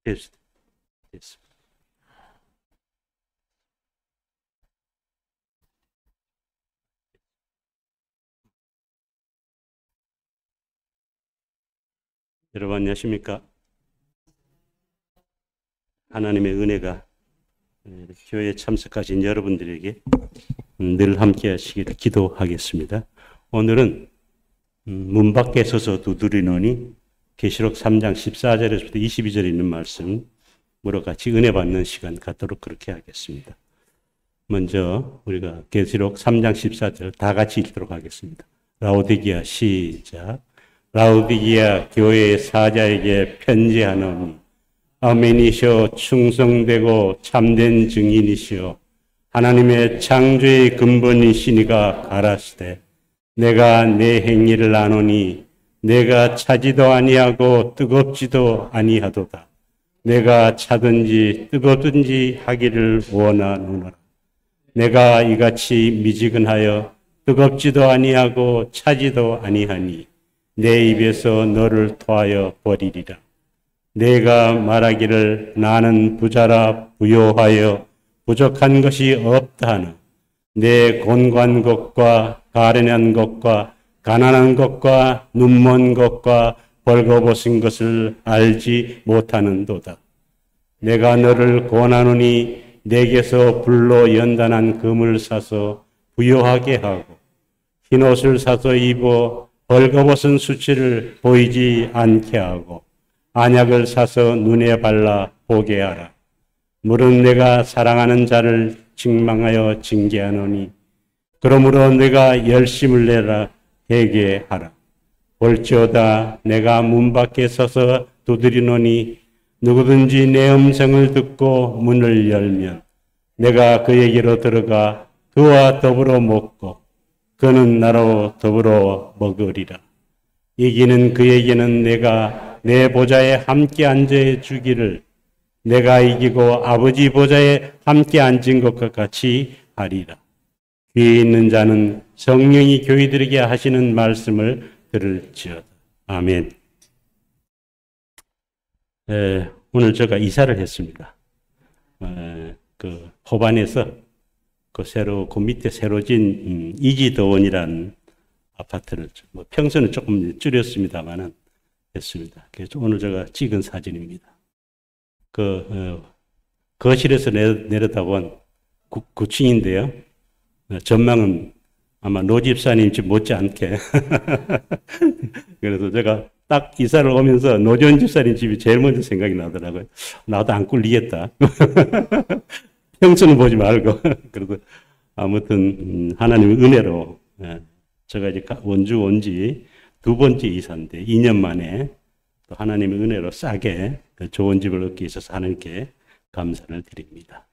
됐습니다. 여러분 안녕하십니까? 하나님의 은혜가 교회에 참석하신 여러분들에게 늘 함께 하시기를 기도하겠습니다. 오늘은 문 밖에 서서 두드리노니 계시록 3장 14절에서부터 22절에 있는 말씀으로 같이 은혜 받는 시간 갖도록 그렇게 하겠습니다. 먼저 우리가 계시록 3장 14절 다 같이 읽도록 하겠습니다. 라오디게아 시작. 라오디게아 교회의 사자에게 편지하노니 아멘이시오 충성되고 참된 증인이시오 하나님의 창조의 근본이시니가 가라시되 내가 내 행위를 아노니 내가 차지도 아니하고 뜨겁지도 아니하도다. 내가 차든지 뜨겁든지 하기를 원하노라. 내가 이같이 미지근하여 뜨겁지도 아니하고 차지도 아니하니 내 입에서 너를 토하여 버리리라. 내가 말하기를 나는 부자라 부요하여 부족한 것이 없다 하나 내 곤고한 것과 가련한 것과 가난한 것과 눈먼 것과 벌거벗은 것을 알지 못하는도다. 내가 너를 권하노니 내게서 불로 연단한 금을 사서 부요하게 하고 흰옷을 사서 입어 벌거벗은 수치를 보이지 않게 하고 안약을 사서 눈에 발라 보게 하라. 물은 내가 사랑하는 자를 책망하여 징계하노니 그러므로 내가 열심을 내라 회개하라. 볼지어다 내가 문 밖에 서서 두드리노니 누구든지 내 음성을 듣고 문을 열면 내가 그에게로 들어가 그와 더불어 먹고 그는 나로 더불어 먹으리라. 이기는 그에게는 내가 내 보좌에 함께 앉아 주기를 내가 이기고 아버지 보좌에 함께 앉은 것과 같이 하리라. 귀에 있는 자는 성령이 교회들에게 하시는 말씀을 들을지어다. 아멘. 오늘 제가 이사를 했습니다. 그 호반에서 그 밑에 새로 진 이지더원이라는 아파트를 평소는 조금 줄였습니다만은 했습니다. 그래서 오늘 제가 찍은 사진입니다. 거실에서 내려다본 9층인데요. 전망은 아마 노 집사님 집 못지않게. 그래서 제가 딱 이사를 오면서 노전 집사님 집이 제일 먼저 생각이 나더라고요. 나도 안 꿀리겠다. 평소는 보지 말고. 그래서 아무튼 하나님의 은혜로 제가 이제 원주 온지 두 번째 이사인데 2년 만에 또 하나님의 은혜로 싸게 좋은 집을 얻게 있어서 하나님께 감사를 드립니다.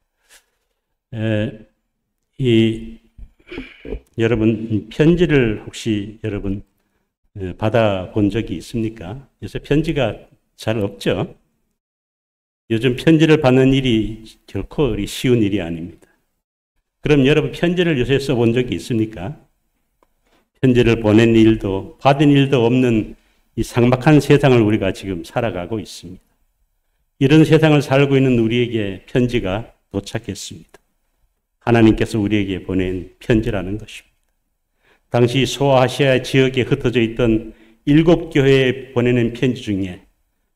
여러분 편지를 혹시 여러분 받아본 적이 있습니까? 요새 편지가 잘 없죠? 요즘 편지를 받는 일이 결코 쉬운 일이 아닙니다. 그럼 여러분 편지를 요새 써본 적이 있습니까? 편지를 보낸 일도 받은 일도 없는 이 삭막한 세상을 우리가 지금 살아가고 있습니다. 이런 세상을 살고 있는 우리에게 편지가 도착했습니다. 하나님께서 우리에게 보낸 편지라는 것입니다. 당시 소아시아 지역에 흩어져 있던 7교회에 보내는 편지 중에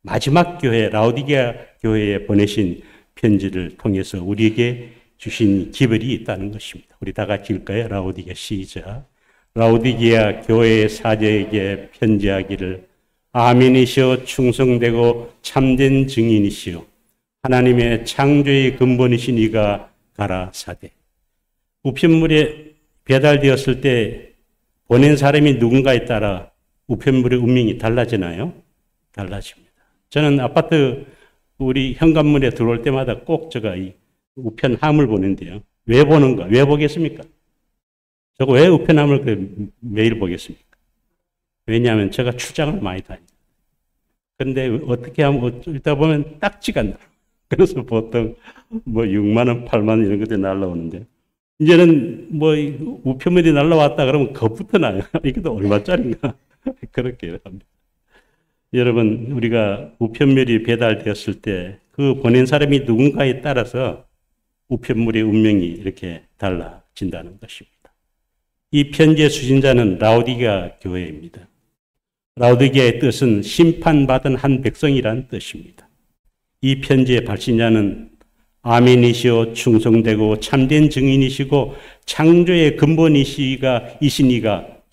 마지막 교회 라오디게아 교회에 보내신 편지를 통해서 우리에게 주신 기별이 있다는 것입니다. 우리 다 같이 읽을까요? 라오디게아 시작. 라오디게아 교회의 사자에게 편지하기를 아멘이시오 충성되고 참된 증인이시오 하나님의 창조의 근본이신 이가 가라사대. 우편물에 배달되었을 때 보낸 사람이 누군가에 따라 우편물의 운명이 달라지나요? 달라집니다. 저는 아파트 우리 현관문에 들어올 때마다 꼭 제가 이 우편함을 보는데요. 왜 보는가? 왜 보겠습니까? 저거 왜 우편함을 매일 보겠습니까? 왜냐하면 제가 출장을 많이 다녀요. 그런데 어떻게 하면 읽다 보면 딱지가 안 나요. 그래서 보통 6만 원, 8만 원 이런 것들이 날라오는데 이제는 우편물이 날라왔다 그러면 겁부터 나요. 이게 또 얼마짜리인가? 그렇게 합니다. 여러분, 우리가 우편물이 배달되었을 때 그 보낸 사람이 누군가에 따라서 우편물의 운명이 이렇게 달라진다는 것입니다. 이 편지의 수신자는 라오디게아 교회입니다. 라오디게아의 뜻은 심판받은 한 백성이란 뜻입니다. 이 편지의 발신자는 아멘이시오 충성되고 참된 증인이시고 창조의 근본이시니가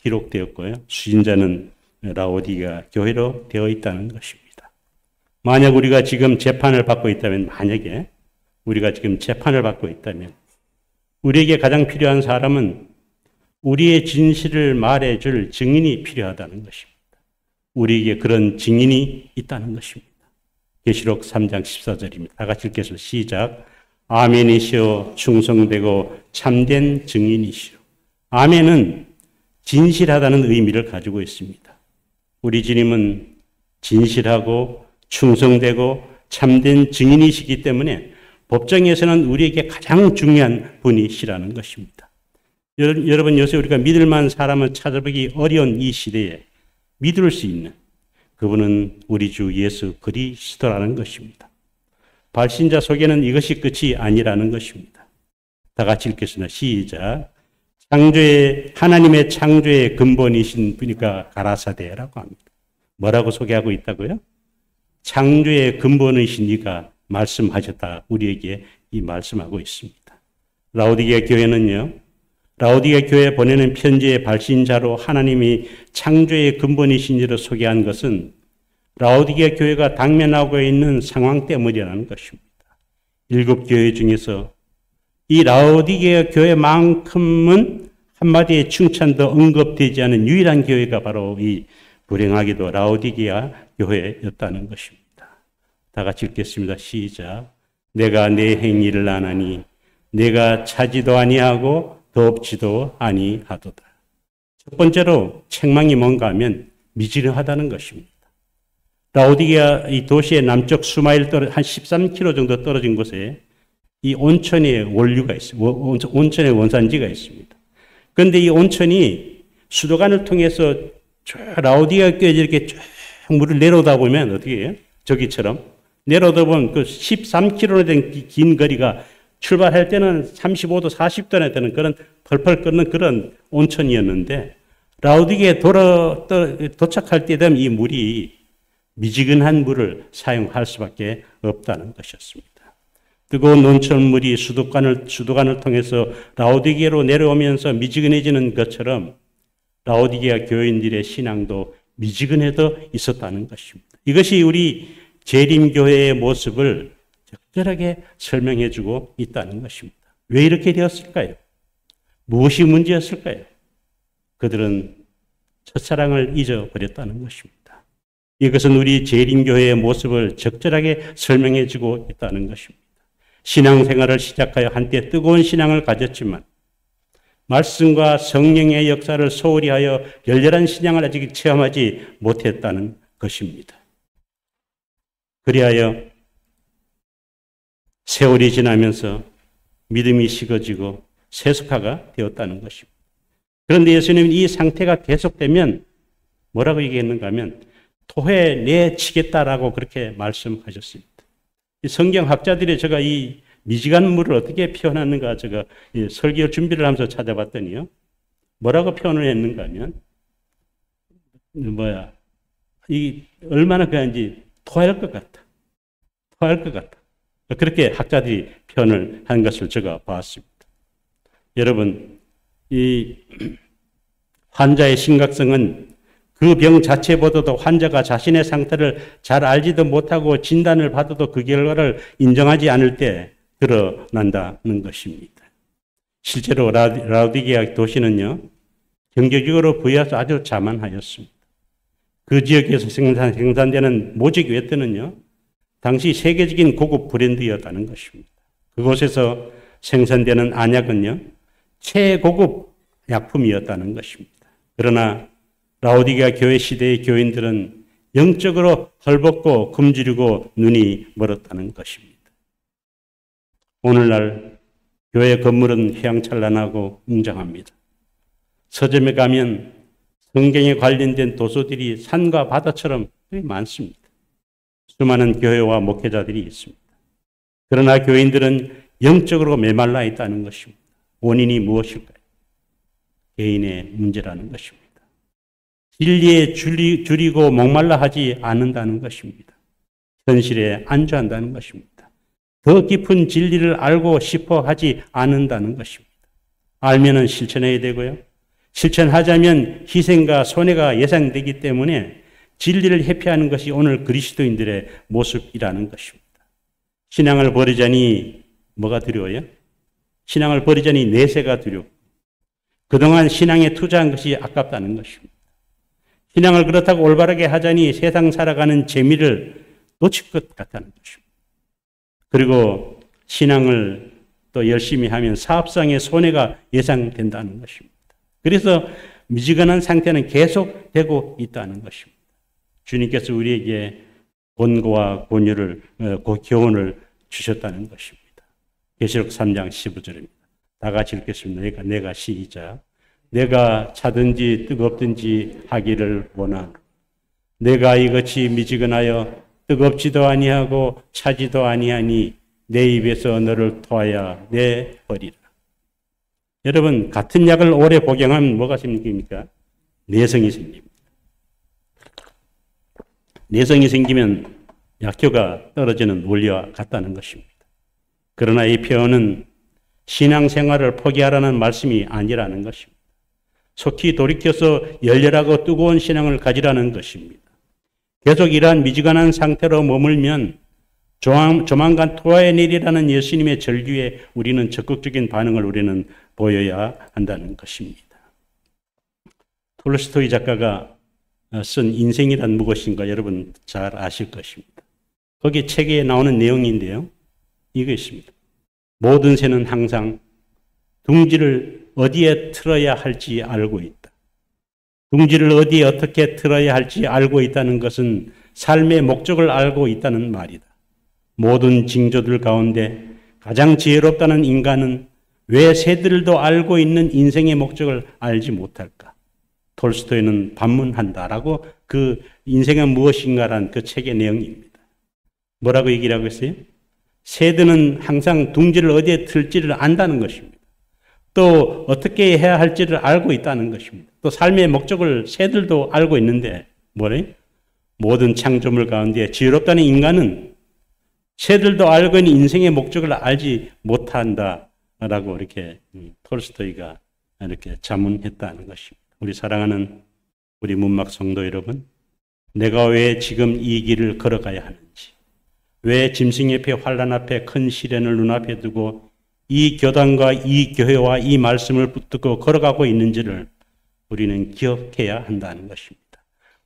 기록되었고요. 수신자는 라오디게아 교회로 되어 있다는 것입니다. 만약 우리가 지금 재판을 받고 있다면, 만약에 우리가 지금 재판을 받고 있다면 우리에게 가장 필요한 사람은 우리의 진실을 말해줄 증인이 필요하다는 것입니다. 우리에게 그런 증인이 있다는 것입니다. 계시록 3장 14절입니다. 다 같이 읽겠습니다. 시작. 아멘이시오 충성되고 참된 증인이시오. 아멘은 진실하다는 의미를 가지고 있습니다. 우리 주님은 진실하고 충성되고 참된 증인이시기 때문에 법정에서는 우리에게 가장 중요한 분이시라는 것입니다. 여러분, 요새 우리가 믿을 만한 사람을 찾아보기 어려운 이 시대에 믿을 수 있는 그분은 우리 주 예수 그리스도라는 것입니다. 발신자 속에는 이것이 끝이 아니라는 것입니다. 다 같이 읽겠습니다. 시작. 하나님의 창조의 근본이신 분이가 가라사대라고 합니다. 뭐라고 소개하고 있다고요? 창조의 근본이신 이가 말씀하셨다. 우리에게 이 말씀하고 있습니다. 라오디게아 교회는요, 라오디게아 교회에 보내는 편지의 발신자로 하나님이 창조의 근본이신 이를 소개한 것은 라오디게아 교회가 당면하고 있는 상황 때문이라는 것입니다. 7교회 중에서 이 라오디게아 교회만큼은 한마디의 칭찬도 언급되지 않은 유일한 교회가 바로 이 불행하게도 라오디게아 교회였다는 것입니다. 다 같이 읽겠습니다. 시작. 내가 내 행위를 아나니 내가 차지도 아니하고 덥지도 아니하도다. 첫 번째로 책망이 뭔가 하면 미지근하다는 것입니다. 라오디게아 이 도시의 남쪽 수마일 한 13km 정도 떨어진 곳에 이 온천의 원류가 있습니다. 온천의 원산지가 있습니다. 그런데 이 온천이 수도관을 통해서 라오디게아 교회에 이렇게 쭉 물을 내려오다 보면 어떻게 해요? 저기처럼 내려오다 보면 그 13km 된 긴 거리가 출발할 때는 35도, 40도나 되는 그런 펄펄 끓는 그런 온천이었는데 라오디게아에 도착할 때 되면 이 물이 미지근한 물을 사용할 수밖에 없다는 것이었습니다. 뜨거운 온천물이 수도관을 통해서 라오디게아로 내려오면서 미지근해지는 것처럼 라오디게아 교인들의 신앙도 미지근해져 있었다는 것입니다. 이것이 우리 재림교회의 모습을 적절하게 설명해 주고 있다는 것입니다. 왜 이렇게 되었을까요? 무엇이 문제였을까요? 그들은 첫사랑을 잊어버렸다는 것입니다. 이것은 우리 재림교회의 모습을 적절하게 설명해 주고 있다는 것입니다. 신앙생활을 시작하여 한때 뜨거운 신앙을 가졌지만 말씀과 성령의 역사를 소홀히 하여 열렬한 신앙을 아직 체험하지 못했다는 것입니다. 그리하여 세월이 지나면서 믿음이 식어지고 세속화가 되었다는 것입니다. 그런데 예수님은 이 상태가 계속되면 뭐라고 얘기했는가 하면 토해 내치겠다라고 그렇게 말씀하셨습니다. 이 성경학자들이 제가 이 미지근 물을 어떻게 표현하는가 제가 설교 준비를 하면서 찾아봤더니요. 뭐라고 표현을 했는가 하면 이 얼마나 그런지 토할 것 같다. 토할 것 같다. 그렇게 학자들이 표현을 한 것을 제가 봤습니다. 여러분, 이 환자의 심각성은 그 병 자체보다도 환자가 자신의 상태를 잘 알지도 못하고 진단을 받아도 그 결과를 인정하지 않을 때 드러난다는 것입니다. 실제로 라오디게아 도시는요, 경제적으로 부여해서 아주 자만하였습니다. 그 지역에서 생산되는 모직 웨트는요, 당시 세계적인 고급 브랜드였다는 것입니다. 그곳에서 생산되는 안약은요, 최고급 약품이었다는 것입니다. 그러나 라오디게아 교회 시대의 교인들은 영적으로 헐벗고 굶주리고 눈이 멀었다는 것입니다. 오늘날 교회 건물은 휘황찬란하고 웅장합니다. 서점에 가면 성경에 관련된 도서들이 산과 바다처럼 많습니다. 수많은 교회와 목회자들이 있습니다. 그러나 교인들은 영적으로 메말라 있다는 것입니다. 원인이 무엇일까요? 개인의 문제라는 것입니다. 진리에 줄이고 목말라 하지 않는다는 것입니다. 현실에 안주한다는 것입니다. 더 깊은 진리를 알고 싶어 하지 않는다는 것입니다. 알면은 실천해야 되고요. 실천하자면 희생과 손해가 예상되기 때문에 진리를 회피하는 것이 오늘 그리스도인들의 모습이라는 것입니다. 신앙을 버리자니 뭐가 두려워요? 신앙을 버리자니 내세가 두렵고 그동안 신앙에 투자한 것이 아깝다는 것입니다. 신앙을 그렇다고 올바르게 하자니 세상 살아가는 재미를 놓칠 것 같다는 것입니다. 그리고 신앙을 또 열심히 하면 사업상의 손해가 예상된다는 것입니다. 그래서 미지근한 상태는 계속되고 있다는 것입니다. 주님께서 우리에게 권고와 권유를, 교훈을 주셨다는 것입니다. 계시록 3장 15절입니다. 다 같이 읽겠습니다. 내가 시작. 내가 차든지 뜨겁든지 하기를 원하노라. 내가 이같이 미지근하여 뜨겁지도 아니하고 차지도 아니하니 내 입에서 너를 토하여 내버리라. 여러분, 같은 약을 오래 복용하면 뭐가 생깁니까? 내성이 생깁니다. 내성이 생기면 약효가 떨어지는 원리와 같다는 것입니다. 그러나 이 표현은 신앙생활을 포기하라는 말씀이 아니라는 것입니다. 속히 돌이켜서 열렬하고 뜨거운 신앙을 가지라는 것입니다. 계속 이러한 미지근한 상태로 머물면 조만간 토하에 내리라는 예수님의 절규에 우리는 적극적인 반응을 우리는 보여야 한다는 것입니다. 톨스토이 작가가 쓴 인생이란 무엇인가 여러분 잘 아실 것입니다. 거기 책에 나오는 내용인데요. 이거 있습니다. 모든 새는 항상 둥지를 어디에 틀어야 할지 알고 있다. 둥지를 어디에 어떻게 틀어야 할지 알고 있다는 것은 삶의 목적을 알고 있다는 말이다. 모든 징조들 가운데 가장 지혜롭다는 인간은 왜 새들도 알고 있는 인생의 목적을 알지 못할까? 톨스토이는 반문한다라고 그 인생은 무엇인가라는 그 책의 내용입니다. 뭐라고 얘기를 하고 있어요? 새들은 항상 둥지를 어디에 틀지를 안다는 것입니다. 또 어떻게 해야 할지를 알고 있다는 것입니다. 또 삶의 목적을 새들도 알고 있는데 뭐래? 모든 창조물 가운데 지혜롭다는 인간은 새들도 알고 있는 인생의 목적을 알지 못한다라고 이렇게 톨스토이가 이렇게 자문했다는 것입니다. 우리 사랑하는 우리 문막 성도 여러분, 내가 왜 지금 이 길을 걸어가야 하는지, 왜 짐승 옆에 환난 앞에 큰 시련을 눈앞에 두고 이 교단과 이 교회와 이 말씀을 붙들고 걸어가고 있는지를 우리는 기억해야 한다는 것입니다.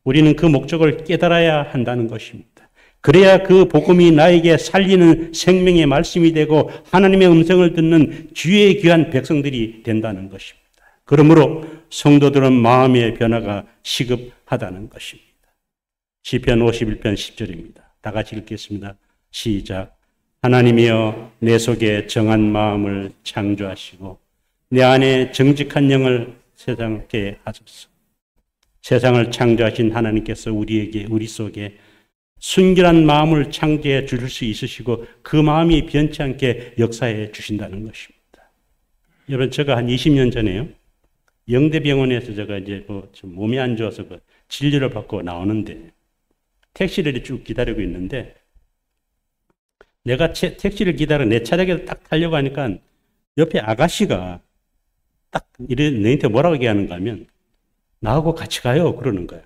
우리는 그 목적을 깨달아야 한다는 것입니다. 그래야 그 복음이 나에게 살리는 생명의 말씀이 되고 하나님의 음성을 듣는 주의 귀한 백성들이 된다는 것입니다. 그러므로 성도들은 마음의 변화가 시급하다는 것입니다. 시편 51편 10절입니다. 다 같이 읽겠습니다. 시작. 하나님이여 내 속에 정한 마음을 창조하시고 내 안에 정직한 영을 세상케 하소서. 세상을 창조하신 하나님께서 우리 속에 순결한 마음을 창조해 주실 수 있으시고 그 마음이 변치 않게 역사해 주신다는 것입니다. 여러분, 제가 한 20년 전에요. 영대병원에서 제가 이제 좀 몸이 안 좋아서 진료를 받고 나오는데 택시를 쭉 기다리고 있는데 내가 택시를 기다려 내 차량에 딱 타려고 하니까 옆에 아가씨가 딱 너한테 뭐라고 얘기하는가 하면 나하고 같이 가요 그러는 거야.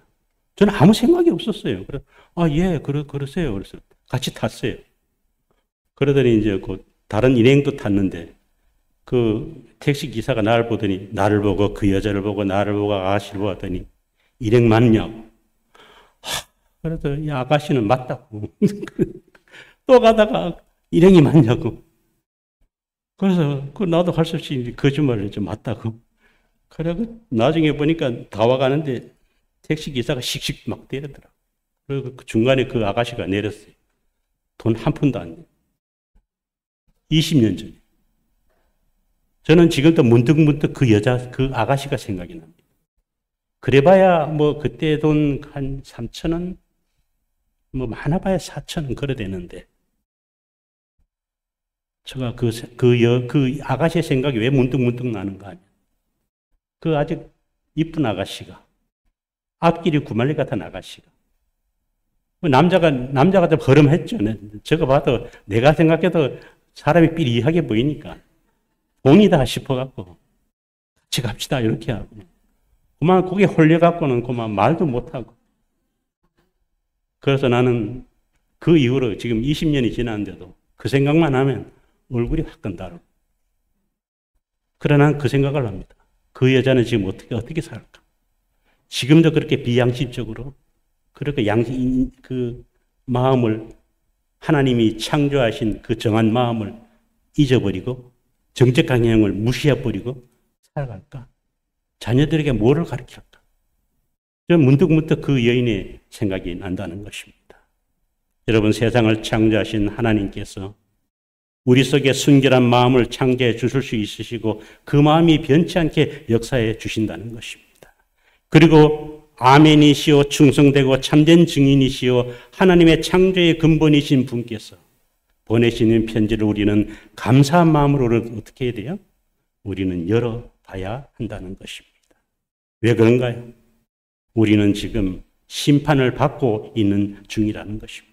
저는 아무 생각이 없었어요. 그래서 예, 그러세요. 그래서 같이 탔어요. 그러더니 이제 다른 일행도 탔는데 그 택시 기사가 나를 보더니 나를 보고 그 여자를 보고 나를 보고 아가씨를 보더니 일행 맞냐고. 그래서 이 아가씨는 맞다고. 또 가다가 일행이 맞냐고. 그래서 나도 할 수 없이 거짓말을 좀 맞다고. 그리고 나중에 보니까 다 와가는데 택시 기사가 씩씩 막 때리더라고. 그리고 그 중간에 그 아가씨가 내렸어요. 돈 한 푼도 안 내요. 20년 전에. 저는 지금도 문득문득 그 아가씨가 생각이 납니다. 그래봐야 그때 돈 한 3,000원, 많아봐야 4,000원 그래 되는데. 제가 그 아가씨의 생각이 왜 문득문득 나는가 하면, 그 아직 이쁜 아가씨가, 앞길이 구말리 같은 아가씨가, 남자가 좀 허름했죠. 저거 봐도 내가 생각해도 사람이 삐리하게 보이니까 돈이다 싶어갖고 같이 갑시다 이렇게 하고, 그만 거기에 홀려갖고는 그만 말도 못하고. 그래서 나는 그 이후로 지금 20년이 지났는데도 그 생각만 하면 얼굴이 화끈다르고. 그러나 그 생각을 합니다. 그 여자는 지금 어떻게 살까? 지금도 그렇게 비양심적으로, 그렇게 그 마음을, 하나님이 창조하신 그 정한 마음을 잊어버리고 정책 강령을 무시해버리고 살아갈까? 자녀들에게 뭐를 가르칠까? 저는 문득문득 그 여인의 생각이 난다는 것입니다. 여러분, 세상을 창조하신 하나님께서 우리 속에 순결한 마음을 창조해 주실 수 있으시고 그 마음이 변치 않게 역사해 주신다는 것입니다. 그리고 아멘이시오, 충성되고 참된 증인이시오, 하나님의 창조의 근본이신 분께서 보내시는 편지를 우리는 감사한 마음으로 어떻게 해야 돼요? 우리는 열어봐야 한다는 것입니다. 왜 그런가요? 우리는 지금 심판을 받고 있는 중이라는 것입니다.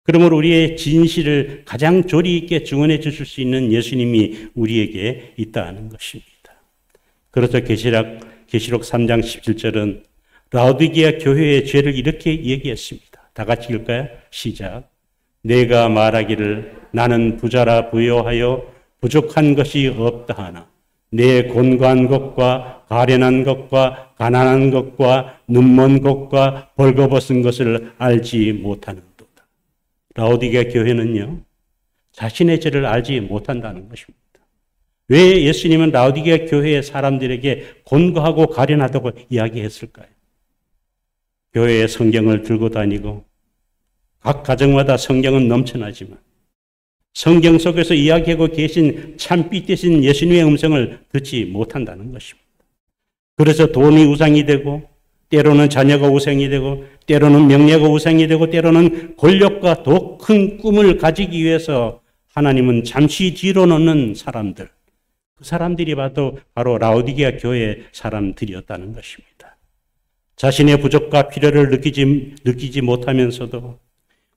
그러므로 우리의 진실을 가장 조리 있게 증언해 주실 수 있는 예수님이 우리에게 있다는 것입니다. 그래서 계시록 3장 17절은 라오디게아 교회의 죄를 이렇게 얘기했습니다. 다 같이 읽을까요? 시작. 내가 말하기를 나는 부자라 부요하여 부족한 것이 없다 하나 내 곤고한 것과 가련한 것과 가난한 것과 눈먼 것과 벌거벗은 것을 알지 못하는도다. 라오디게아 교회는요, 자신의 죄를 알지 못한다는 것입니다. 왜 예수님은 라오디게아 교회의 사람들에게 곤고하고 가련하다고 이야기했을까요? 교회에 성경을 들고 다니고 각 가정마다 성경은 넘쳐나지만 성경 속에서 이야기하고 계신 참 빛되신 예수님의 음성을 듣지 못한다는 것입니다. 그래서 돈이 우상이 되고, 때로는 자녀가 우상이 되고, 때로는 명예가 우상이 되고, 때로는 권력과 더 큰 꿈을 가지기 위해서 하나님은 잠시 뒤로 놓는 사람들, 그 사람들이 바로 라오디게아 교회의 사람들이었다는 것입니다. 자신의 부족과 필요를 느끼지 못하면서도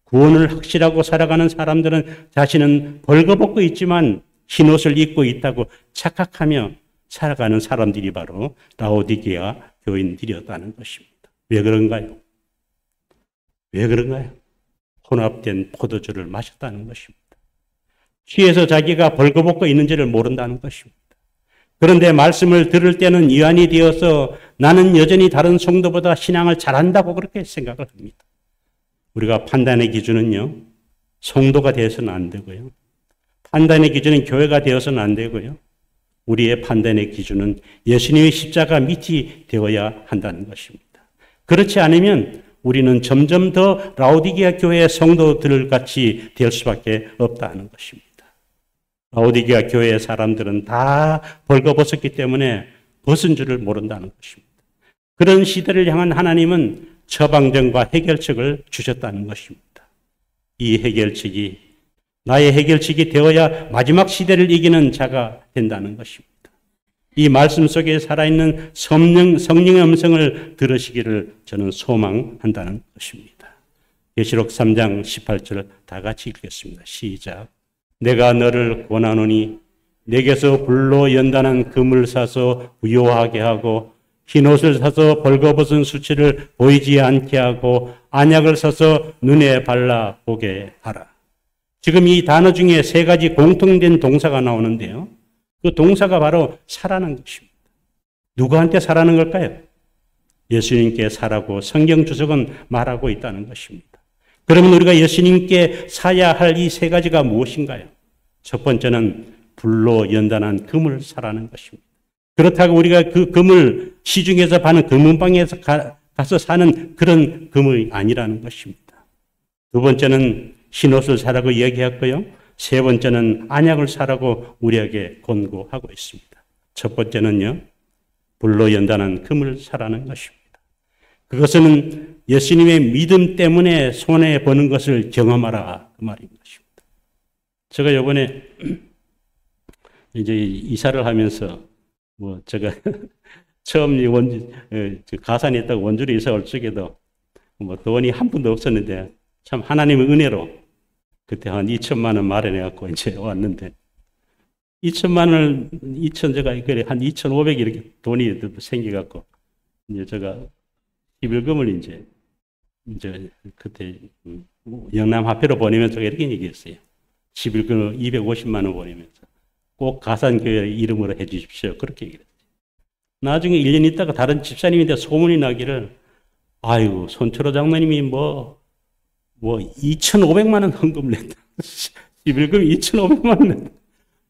구원을 확실하고 살아가는 사람들은 자신은 벌거벗고 있지만 흰옷을 입고 있다고 착각하며 살아가는 사람들이 바로 라오디게아 교인들이었다는 것입니다. 왜 그런가요? 왜 그런가요? 혼합된 포도주를 마셨다는 것입니다. 취해서 자기가 벌거벗고 있는지를 모른다는 것입니다. 그런데 말씀을 들을 때는 이완이 되어서 나는 여전히 다른 성도보다 신앙을 잘한다고 그렇게 생각을 합니다. 우리가 판단의 기준은요, 성도가 되어서는 안 되고요. 판단의 기준은 교회가 되어서는 안 되고요. 우리의 판단의 기준은 예수님의 십자가 밑이 되어야 한다는 것입니다. 그렇지 않으면 우리는 점점 더 라오디게아 교회의 성도들 같이 될 수밖에 없다는 것입니다. 라오디게아 교회의 사람들은 다 벌거벗었기 때문에 벗은 줄을 모른다는 것입니다. 그런 시대를 향한 하나님은 처방전과 해결책을 주셨다는 것입니다. 이 해결책이 나의 해결책이 되어야 마지막 시대를 이기는 자가 된다는 것입니다. 이 말씀 속에 살아있는 성령의 음성을 들으시기를 저는 소망한다는 것입니다. 계시록 3장 18절 다 같이 읽겠습니다. 시작. 내가 너를 권하노니 내게서 불로 연단한 금을 사서 부요하게 하고 흰옷을 사서 벌거벗은 수치를 보이지 않게 하고 안약을 사서 눈에 발라 보게 하라. 지금 이 단어 중에 세 가지 공통된 동사가 나오는데요. 그 동사가 바로 사라는 것입니다. 누구한테 사라는 걸까요? 예수님께 사라고 성경 주석은 말하고 있다는 것입니다. 그러면 우리가 예수님께 사야 할 이 세 가지가 무엇인가요? 첫 번째는 불로 연단한 금을 사라는 것입니다. 그렇다고 우리가 그 금을 시중에서 파는 금은방에서 가서 사는 그런 금이 아니라는 것입니다. 두 번째는 흰옷을 사라고 이야기했고요. 세 번째는 안약을 사라고 우리에게 권고하고 있습니다. 첫 번째는요, 불로 연단한 금을 사라는 것입니다. 그것은 예수님의 믿음 때문에 손해보는 것을 경험하라 그 말인 것입니다. 제가 요번에 이제 이사를 하면서 뭐 제가 처음 가산에 있다가 원주로 이사 올 적에도 뭐 돈이 한 푼도 없었는데 참 하나님의 은혜로 그때 한 2천만 원 마련해 갖고 이제 왔는데 2천만 원, 제가 그래 한 2,500 이렇게 돈이 생겨 갖고 이제 제가 11금을 이제 그때 영남 화폐로 보내면서 제가 이렇게 얘기했어요. 11금 250만 원 보내면서 꼭 가산교회 이름으로 해 주십시오. 그렇게 얘기했어요. 나중에 1년 있다가 다른 집사님인데 소문이 나기를 아이고 손철호 장로님이 뭐 2,500만 원 헌금을 했다. 11금 2,500만 원 냈다.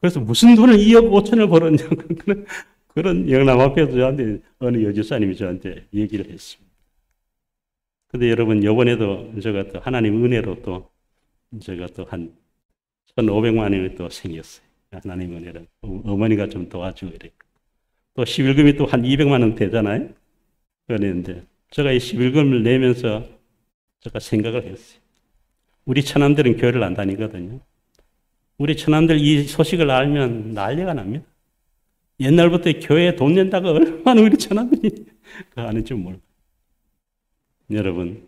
그래서 무슨 돈을 2억 5천을 벌었냐고 그런 영남 앞에서 저한테 어느 여집사님이 저한테 얘기를 했습니다. 근데 여러분 이번에도 제가 또 하나님 은혜로 또 제가 또 한 1,500만 원이 또 생겼어요. 하나님 은혜로 어머니가 좀 도와주고 이랬고 또 11금이 또 한 200만 원 되잖아요. 그랬는데 제가 이 11금을 내면서 제가 생각을 했어요. 우리 처남들은 교회를 안 다니거든요. 우리 처남들 이 소식을 알면 난리가 납니다. 옛날부터 교회에 돈 낸다고 얼마나 우리 처남들이 아는지 몰라요. 여러분,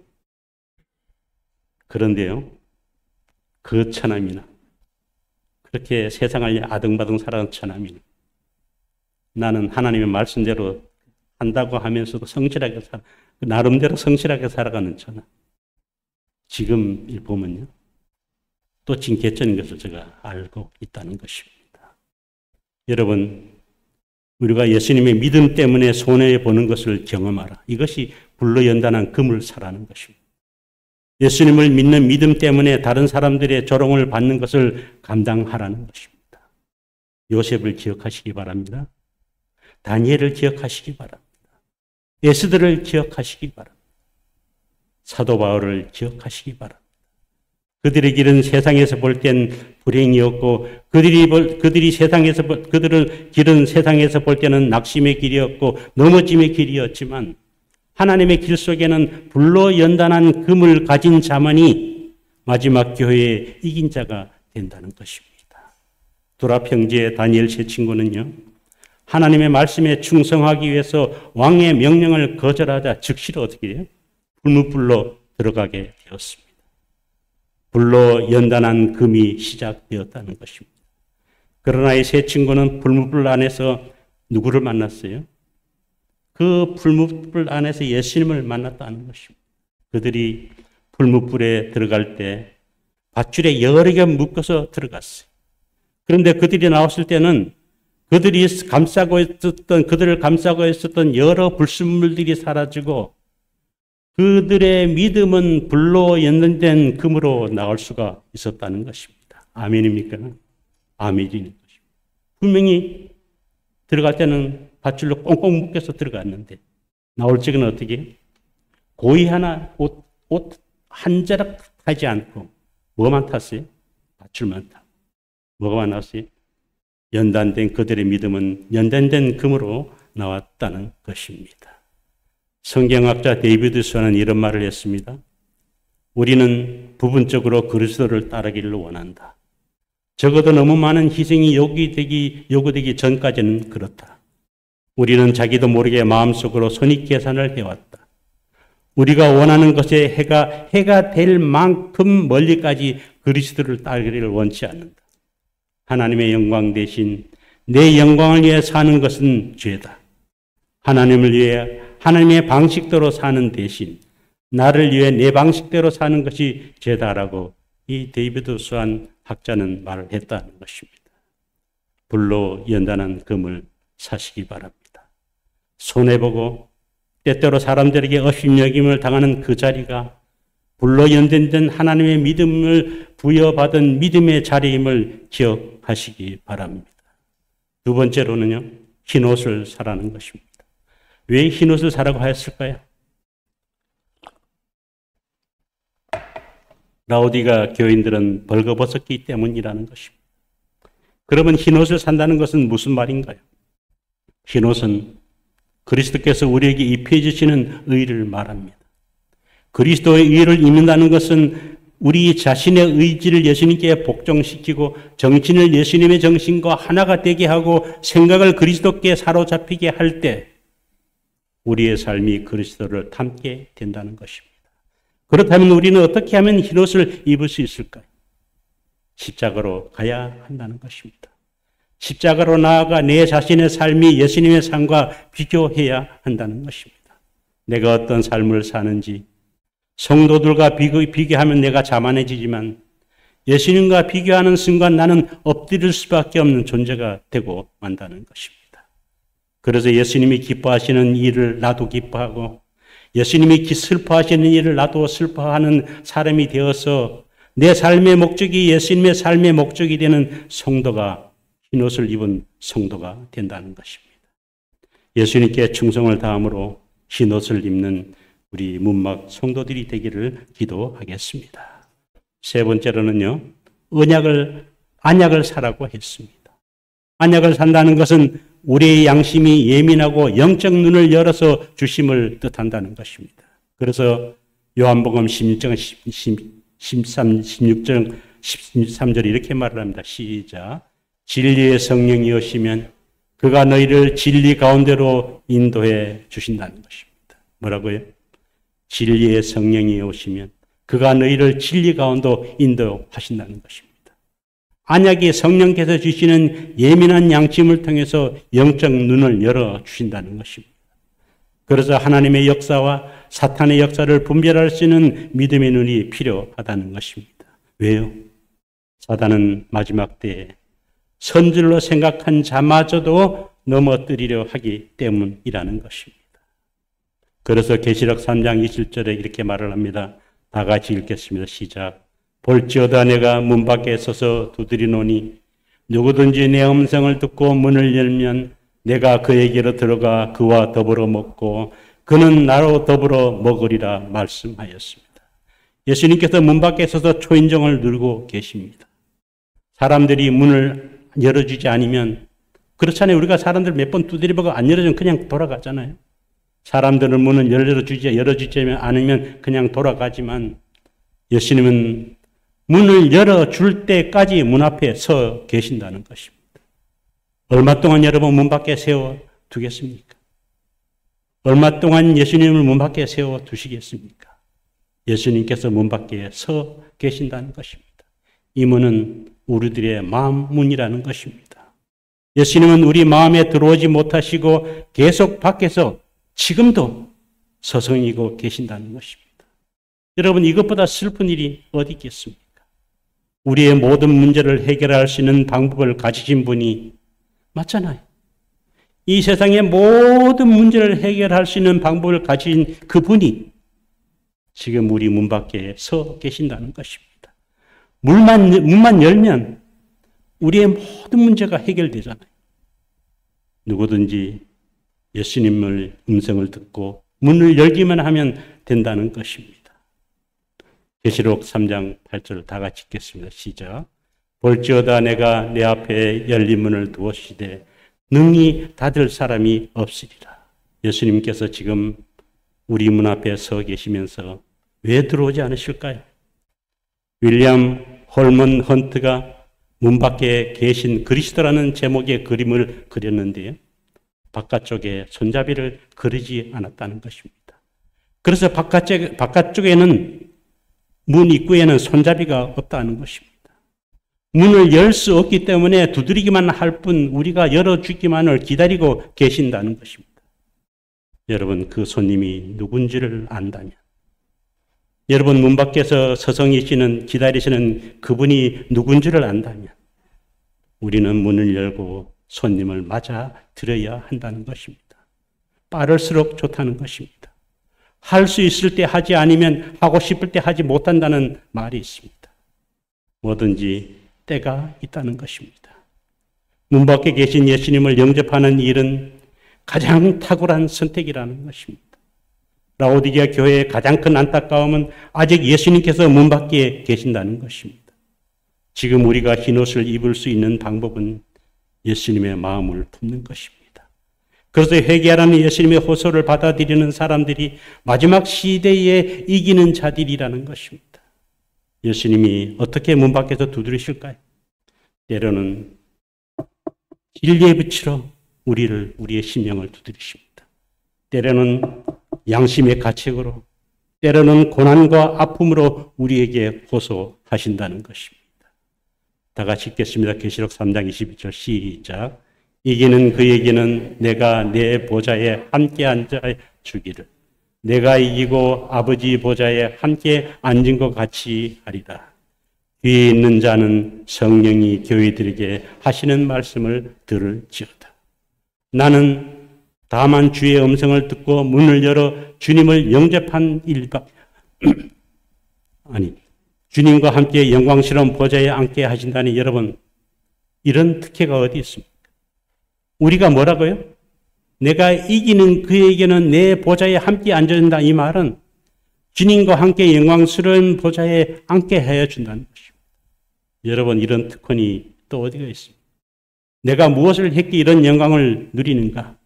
그런데요, 그 처남이나 그렇게 세상을 아등바등 살아가는 처남이나 나는 하나님의 말씀대로 한다고 하면서도 성실하게 나름대로 성실하게 살아가는 처남. 지금 일 보면요. 또 지금 개천인 것을 제가 알고 있다는 것입니다. 여러분, 우리가 예수님의 믿음 때문에 손해보는 것을 경험하라. 이것이 불로 연단한 금을 사라는 것입니다. 예수님을 믿는 믿음 때문에 다른 사람들의 조롱을 받는 것을 감당하라는 것입니다. 요셉을 기억하시기 바랍니다. 다니엘을 기억하시기 바랍니다. 에스더를 기억하시기 바랍니다. 사도 바울을 기억하시기 바랍니다. 그들의 길은 세상에서 볼 땐 불행이었고 그들의 길은 세상에서 볼 때는 낙심의 길이었고 넘어짐의 길이었지만 하나님의 길 속에는 불로 연단한 금을 가진 자만이 마지막 교회에 이긴 자가 된다는 것입니다. 두랍 형제 다니엘 세 친구는요. 하나님의 말씀에 충성하기 위해서 왕의 명령을 거절하자 즉시로 어떻게 해요? 불무불로 들어가게 되었습니다. 불로 연단한 금이 시작되었다는 것입니다. 그러나 이 세 친구는 불무불 안에서 누구를 만났어요? 그 불무불 안에서 예수님을 만났다는 것입니다. 그들이 불무불에 들어갈 때 밧줄에 여러 개 묶어서 들어갔어요. 그런데 그들이 나왔을 때는 그들을 감싸고 있었던 여러 불순물들이 사라지고 그들의 믿음은 불로 연단된 금으로 나올 수가 있었다는 것입니다. 아멘입니까? 아멘인 것입니다. 분명히 들어갈 때는 밧줄로 꽁꽁 묶여서 들어갔는데 나올 적은 어떻게? 고이 하나 옷 한 자락 타지 않고 뭐만 탔어요? 밧줄만 타고. 뭐가 나왔어요? 연단된 그들의 믿음은 연단된 금으로 나왔다는 것입니다. 성경학자 데이비드 스완은 이런 말을 했습니다. 우리는 부분적으로 그리스도를 따르기를 원한다. 적어도 너무 많은 희생이 요구되기 전까지는 그렇다. 우리는 자기도 모르게 마음속으로 손익계산을 해왔다. 우리가 원하는 것에 해가 될 만큼 멀리까지 그리스도를 따르기를 원치 않는다. 하나님의 영광 대신 내 영광을 위해 사는 것은 죄다. 하나님을 위해 하나님의 방식대로 사는 대신 나를 위해 내 방식대로 사는 것이 죄다라고 이 데이비드 스완 학자는 말을 했다는 것입니다. 불로 연단한 금을 사시기 바랍니다. 손해보고 때때로 사람들에게 업신여김을 당하는 그 자리가 불로 연단된 하나님의 믿음을 부여받은 믿음의 자리임을 기억하시기 바랍니다. 두 번째로는요, 흰옷을 사라는 것입니다. 왜 흰옷을 사라고 하였을까요? 라오디가 교인들은 벌거벗었기 때문이라는 것입니다. 그러면 흰옷을 산다는 것은 무슨 말인가요? 흰옷은 그리스도께서 우리에게 입혀주시는 의를 말합니다. 그리스도의 의를 입는다는 것은 우리 자신의 의지를 예수님께 복종시키고 정신을 예수님의 정신과 하나가 되게 하고 생각을 그리스도께 사로잡히게 할 때 우리의 삶이 그리스도를 닮게 된다는 것입니다. 그렇다면 우리는 어떻게 하면 흰옷을 입을 수 있을까요? 십자가로 가야 한다는 것입니다. 십자가로 나아가 내 자신의 삶이 예수님의 삶과 비교해야 한다는 것입니다. 내가 어떤 삶을 사는지 성도들과 비교하면 내가 자만해지지만 예수님과 비교하는 순간 나는 엎드릴 수밖에 없는 존재가 되고 만다는 것입니다. 그래서 예수님이 기뻐하시는 일을 나도 기뻐하고 예수님이 슬퍼하시는 일을 나도 슬퍼하는 사람이 되어서 내 삶의 목적이 예수님의 삶의 목적이 되는 성도가 흰옷을 입은 성도가 된다는 것입니다. 예수님께 충성을 다함으로 흰옷을 입는 우리 문막 성도들이 되기를 기도하겠습니다. 세 번째로는요, 안약을 사라고 했습니다. 안약을 산다는 것은 우리의 양심이 예민하고 영적 눈을 열어서 주심을 뜻한다는 것입니다. 그래서 요한복음 16장 13절 이렇게 말을 합니다. 시작. 진리의 성령이 오시면 그가 너희를 진리 가운데로 인도해 주신다는 것입니다. 뭐라고요? 진리의 성령이 오시면 그가 너희를 진리 가운데로 인도하신다는 것입니다. 안약이 성령께서 주시는 예민한 양심을 통해서 영적 눈을 열어 주신다는 것입니다. 그래서 하나님의 역사와 사탄의 역사를 분별할 수 있는 믿음의 눈이 필요하다는 것입니다. 왜요? 사단은 마지막 때에 선질로 생각한 자마저도 넘어뜨리려 하기 때문이라는 것입니다. 그래서 계시록 3장 27절에 이렇게 말을 합니다. 다 같이 읽겠습니다. 시작. 볼지어다 내가 문 밖에 서서 두드리노니 누구든지 내 음성을 듣고 문을 열면 내가 그에게로 들어가 그와 더불어 먹고 그는 나로 더불어 먹으리라 말씀하였습니다. 예수님께서 문 밖에 서서 초인종을 누르고 계십니다. 사람들이 문을 열어주지 않으면 그렇잖아요. 우리가 사람들 몇 번 두드려보고 안 열어주면 그냥 돌아가잖아요. 사람들은 문을 열어주지 않으면 그냥 돌아가지만 예수님은 문을 열어줄 때까지 문 앞에 서 계신다는 것입니다. 얼마 동안 여러분 문 밖에 세워두겠습니까? 얼마 동안 예수님을 문 밖에 세워두시겠습니까? 예수님께서 문 밖에 서 계신다는 것입니다. 이 문은 우리들의 마음 문이라는 것입니다. 예수님은 우리 마음에 들어오지 못하시고 계속 밖에서 지금도 서성이고 계신다는 것입니다. 여러분, 이것보다 슬픈 일이 어디 있겠습니까? 우리의 모든 문제를 해결할 수 있는 방법을 가지신 분이 맞잖아요. 이 세상의 모든 문제를 해결할 수 있는 방법을 가진 그분이 지금 우리 문 밖에 서 계신다는 것입니다. 문만 열면 우리의 모든 문제가 해결되잖아요. 누구든지 예수님의 음성을 듣고 문을 열기만 하면 된다는 것입니다. 계시록 3장 8절 다 같이 읽겠습니다. 시작. 볼지어다 내가 내 앞에 열린 문을 두었으되 능히 닫을 사람이 없으리라. 예수님께서 지금 우리 문 앞에 서 계시면서 왜 들어오지 않으실까요? 윌리엄 홀먼 헌트가 문 밖에 계신 그리스도라는 제목의 그림을 그렸는데요. 바깥쪽에 손잡이를 그리지 않았다는 것입니다. 그래서 바깥쪽에는 문 입구에는 손잡이가 없다는 것입니다. 문을 열 수 없기 때문에 두드리기만 할 뿐 우리가 열어주기만을 기다리고 계신다는 것입니다. 여러분, 그 손님이 누군지를 안다면, 여러분 문 밖에서 서성이시는 기다리시는 그분이 누군지를 안다면 우리는 문을 열고 손님을 맞아 드려야 한다는 것입니다. 빠를수록 좋다는 것입니다. 할 수 있을 때 하지 않으면 하고 싶을 때 하지 못한다는 말이 있습니다. 뭐든지 때가 있다는 것입니다. 문 밖에 계신 예수님을 영접하는 일은 가장 탁월한 선택이라는 것입니다. 라오디게아 교회의 가장 큰 안타까움은 아직 예수님께서 문 밖에 계신다는 것입니다. 지금 우리가 흰옷을 입을 수 있는 방법은 예수님의 마음을 품는 것입니다. 그래서 회개하라는 예수님의 호소를 받아들이는 사람들이 마지막 시대에 이기는 자들이라는 것입니다. 예수님이 어떻게 문 밖에서 두드리실까요? 때로는 진리의 빛으로 우리의 심령을 두드리십니다. 때로는 양심의 가책으로, 때로는 고난과 아픔으로 우리에게 호소하신다는 것입니다. 다 같이 읽겠습니다. 계시록 3장 22절 시작. 이기는 그에게는 내가 내 보좌에 함께 앉아 주기를, 내가 이기고 아버지 보좌에 함께 앉은 것 같이 하리라. 귀에 있는 자는 성령이 교회들에게 하시는 말씀을 들을지어다. 나는 다만 주의 음성을 듣고 문을 열어 주님을 영접한 일밖 아니, 주님과 함께 영광스러운 보좌에 앉게 하신다니, 여러분, 이런 특혜가 어디 있습니까? 우리가 뭐라고요? 내가 이기는 그에게는 내 보좌에 함께 앉아준다. 이 말은 주님과 함께 영광스러운 보좌에 앉게 해준다는 것입니다. 여러분, 이런 특권이 또 어디가 있습니까? 내가 무엇을 했기에 이런 영광을 누리는가?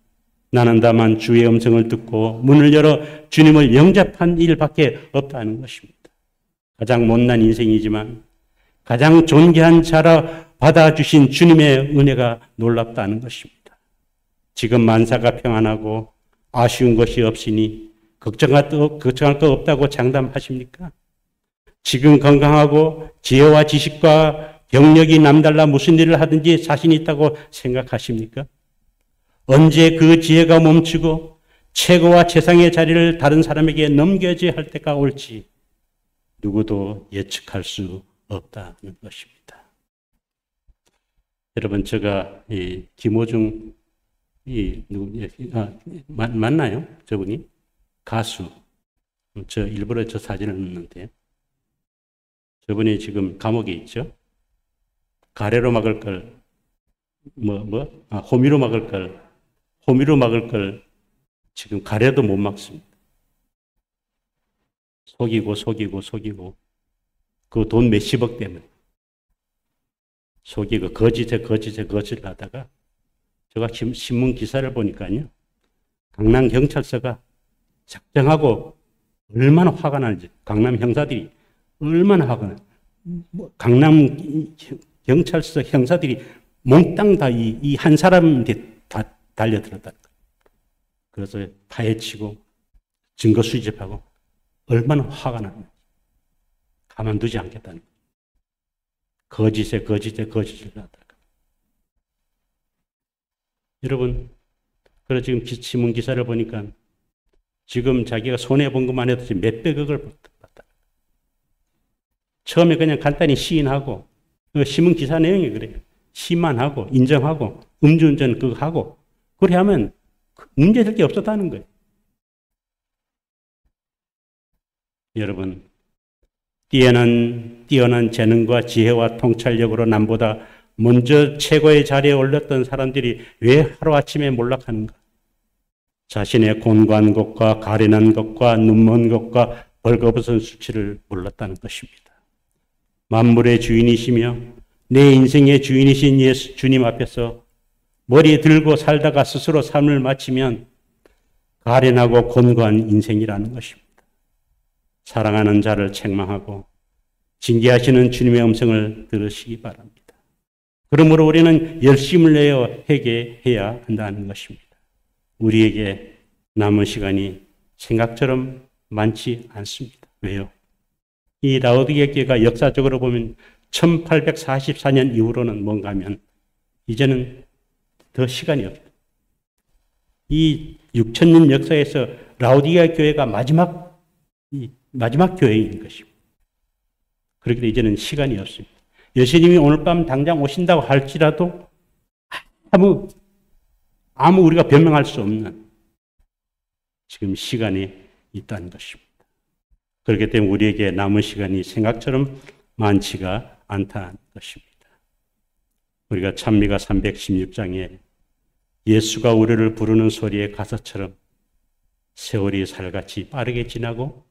나는 다만 주의 음성을 듣고 문을 열어 주님을 영접한 일밖에 없다는 것입니다. 가장 못난 인생이지만 가장 존귀한 자라 받아주신 주님의 은혜가 놀랍다는 것입니다. 지금 만사가 평안하고 아쉬운 것이 없으니 걱정할 거 없다고 장담하십니까? 지금 건강하고 지혜와 지식과 경력이 남달라 무슨 일을 하든지 자신 있다고 생각하십니까? 언제 그 지혜가 멈추고 최고와 최상의 자리를 다른 사람에게 넘겨줘야 할 때가 올지 누구도 예측할 수 없다는 것입니다. 여러분, 제가 이 김호중 맞나요? 저분이 가수. 저 일부러 저 사진을 넣는데 저분이 지금 감옥에 있죠. 가래로 막을 걸 호미로 막을 걸 지금 가래도 못 막습니다. 속이고 그 돈 몇십억 때문에 속이고 거짓을 하다가 제가 신문 기사를 보니까요, 강남 경찰서가 작정하고 얼마나 화가 나는지, 강남 형사들이 얼마나 화가 나는지, 강남 경찰서 형사들이 몽땅 다 이 한 사람한테 다 달려들었다는 거예요. 그래서 파헤치고 증거 수집하고 얼마나 화가 나는지 가만두지 않겠다는 거예요. 거짓을 하다가. 여러분, 그래서 지금 신문 기사를 보니까 지금 자기가 손해본 것만 해도 지금 몇백억을 받다. 처음에 그냥 간단히 시인하고, 신문 기사 내용이 그래요. 시만 하고, 인정하고, 음주운전 그거 하고, 그래 하면 문제될 게 없었다는 거예요. 여러분, 뛰어난 재능과 지혜와 통찰력으로 남보다 먼저 최고의 자리에 올렸던 사람들이 왜 하루아침에 몰락하는가? 자신의 곤고한 것과 가련한 것과 눈먼 것과 벌거벗은 수치를 몰랐다는 것입니다. 만물의 주인이시며 내 인생의 주인이신 예수 주님 앞에서 머리 들고 살다가 스스로 삶을 마치면 가련하고 곤고한 인생이라는 것입니다. 사랑하는 자를 책망하고 징계하시는 주님의 음성을 들으시기 바랍니다. 그러므로 우리는 열심을 내어 회개해야 한다는 것입니다. 우리에게 남은 시간이 생각처럼 많지 않습니다. 왜요? 이 라오디게 교회가 역사적으로 보면 1844년 이후로는 뭔가 하면 이제는 더 시간이 없어요. 이 6000년 역사에서 라오디게 교회가 마지막 교회인 것입니다. 그렇기 때문에 이제는 시간이 없습니다. 예수님이 오늘 밤 당장 오신다고 할지라도 아무 우리가 변명할 수 없는 지금 시간이 있다는 것입니다. 그렇기 때문에 우리에게 남은 시간이 생각처럼 많지가 않다는 것입니다. 우리가 찬미가 316장에 예수가 우리를 부르는 소리의 가사처럼 세월이 살같이 빠르게 지나고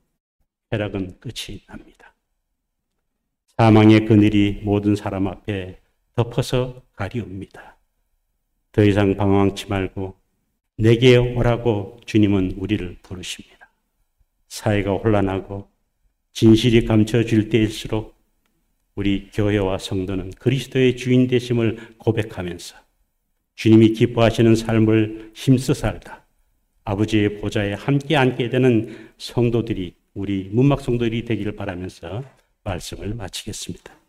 쾌락은 끝이 납니다. 사망의 그늘이 모든 사람 앞에 덮어서 가리웁니다. 더 이상 방황치 말고 내게 오라고 주님은 우리를 부르십니다. 사회가 혼란하고 진실이 감춰질 때일수록 우리 교회와 성도는 그리스도의 주인 되심을 고백하면서 주님이 기뻐하시는 삶을 힘써 살다 아버지의 보좌에 함께 앉게 되는 성도들이 우리 문막 성도들이 되기를 바라면서 말씀을 마치겠습니다.